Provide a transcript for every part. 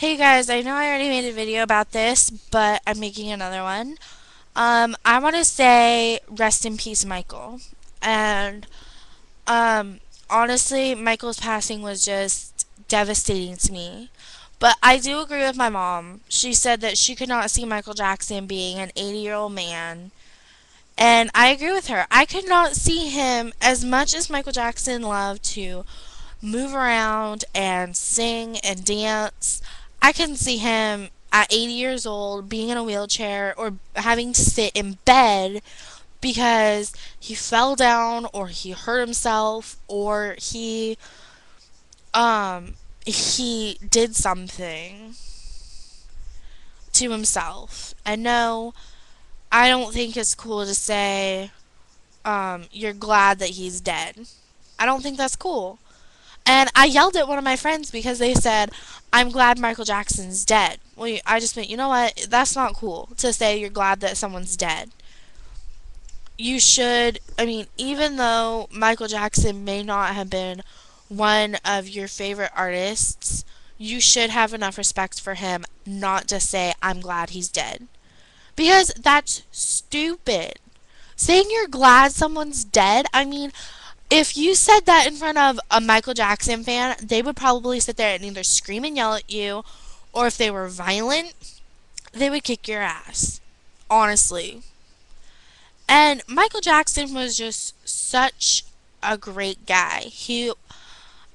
Hey guys, I know I already made a video about this, but I'm making another one. I want to say rest in peace, Michael. And um, honestly, Michael's passing was just devastating to me. But I do agree with my mom. She said that she could not see Michael Jackson being an 80-year-old man. And I agree with her. I could not see him as much as Michael Jackson loved to move around and sing and dance. I can see him at 80 years old being in a wheelchair or having to sit in bed because he fell down or he hurt himself or he did something to himself. And no, I don't think it's cool to say you're glad that he's dead. I don't think that's cool. And I yelled at one of my friends because they said, I'm glad Michael Jackson's dead. Well, I just went, you know what? That's not cool to say you're glad that someone's dead. You should, I mean, even though Michael Jackson may not have been one of your favorite artists, you should have enough respect for him not to say, I'm glad he's dead. Because that's stupid. Saying you're glad someone's dead, I mean, if you said that in front of a Michael Jackson fan, they would probably sit there and either scream and yell at you, or if they were violent, they would kick your ass. Honestly. And Michael Jackson was just such a great guy.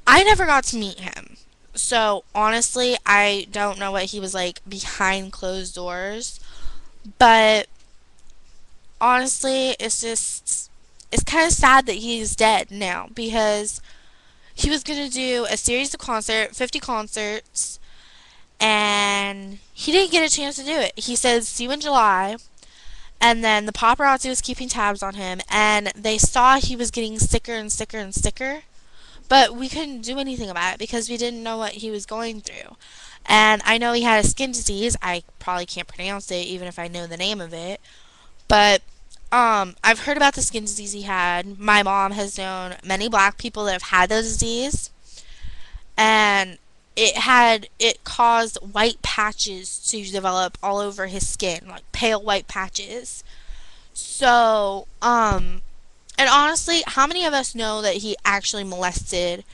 I never got to meet him. So, honestly, I don't know what he was like behind closed doors, but honestly, it's kind of sad that he's dead now because he was going to do a series of 50 concerts, and he didn't get a chance to do it. He said, see you in July, and then the paparazzi was keeping tabs on him, and they saw he was getting sicker and sicker and sicker, but we couldn't do anything about it because we didn't know what he was going through. And I know he had a skin disease. I probably can't pronounce it even if I know the name of it, but I've heard about the skin disease he had. My mom has known many black people that have had the disease, and it caused white patches to develop all over his skin, like pale white patches. So, and honestly, how many of us know that he actually molested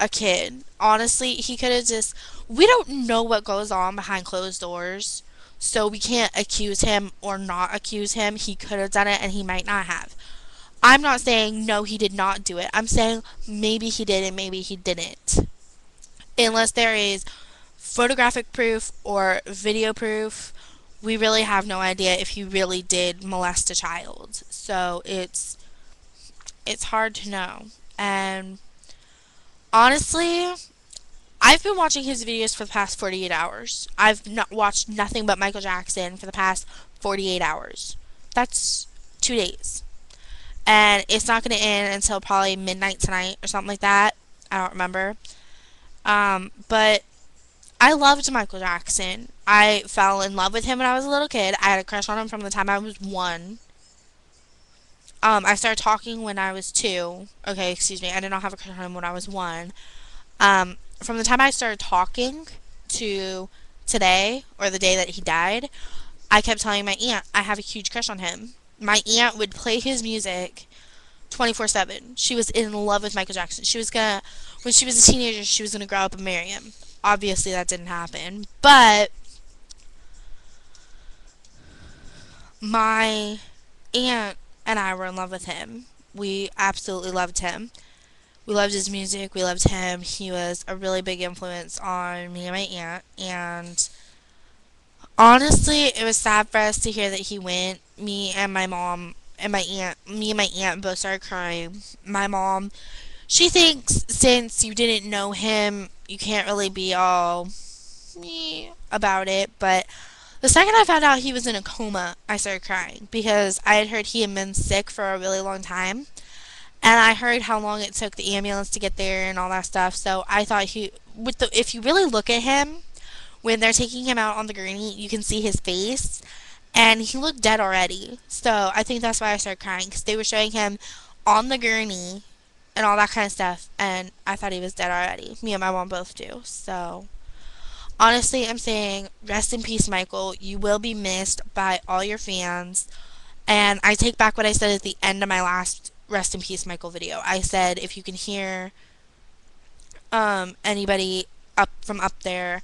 a kid? Honestly, he could have just. We don't know what goes on behind closed doors, so we can't accuse him or not accuse him. He could have done it and he might not have. I'm not saying no, he did not do it. I'm saying maybe he did and maybe he didn't. Unless there is photographic proof or video proof, we really have no idea if he really did molest a child. So it's hard to know. And honestly, I've been watching his videos for the past 48 hours. I've not watched nothing but Michael Jackson for the past 48 hours. That's 2 days. And it's not going to end until probably midnight tonight or something like that. I don't remember. But I loved Michael Jackson. I fell in love with him when I was a little kid. I had a crush on him from the time I was 1. I started talking when I was 2. Okay, excuse me. I did not have a crush on him when I was 1. From the time I started talking to today, or the day that he died, I kept telling my aunt I have a huge crush on him. My aunt would play his music 24/7. She was in love with Michael Jackson. When she was a teenager, she was gonna grow up and marry him. Obviously, that didn't happen. But my aunt and I were in love with him. We absolutely loved him. We loved his music. We loved him. He was a really big influence on me and my aunt. And honestly, it was sad for us to hear that he went. Me and my mom and my aunt, me and my aunt both started crying. My mom, she thinks since you didn't know him, you can't really be all me about it. But the second I found out he was in a coma, I started crying because I had heard he had been sick for a really long time. And I heard how long it took the ambulance to get there and all that stuff. So I thought if you really look at him, when they're taking him out on the gurney, you can see his face, and he looked dead already. So I think that's why I started crying, because they were showing him on the gurney and all that kind of stuff, and I thought he was dead already. Me and my mom both do. So honestly, I'm saying rest in peace, Michael. You will be missed by all your fans. And I take back what I said at the end of my last rest in peace, Michael video. I said if you can hear anybody up from up there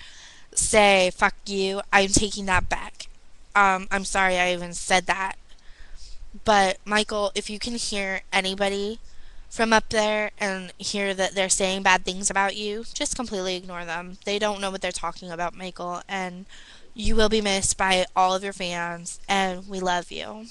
say fuck you, I'm taking that back. I'm sorry I even said that. But Michael, if you can hear anybody from up there and hear that they're saying bad things about you, just completely ignore them. They don't know what they're talking about, Michael, and you will be missed by all of your fans, and we love you.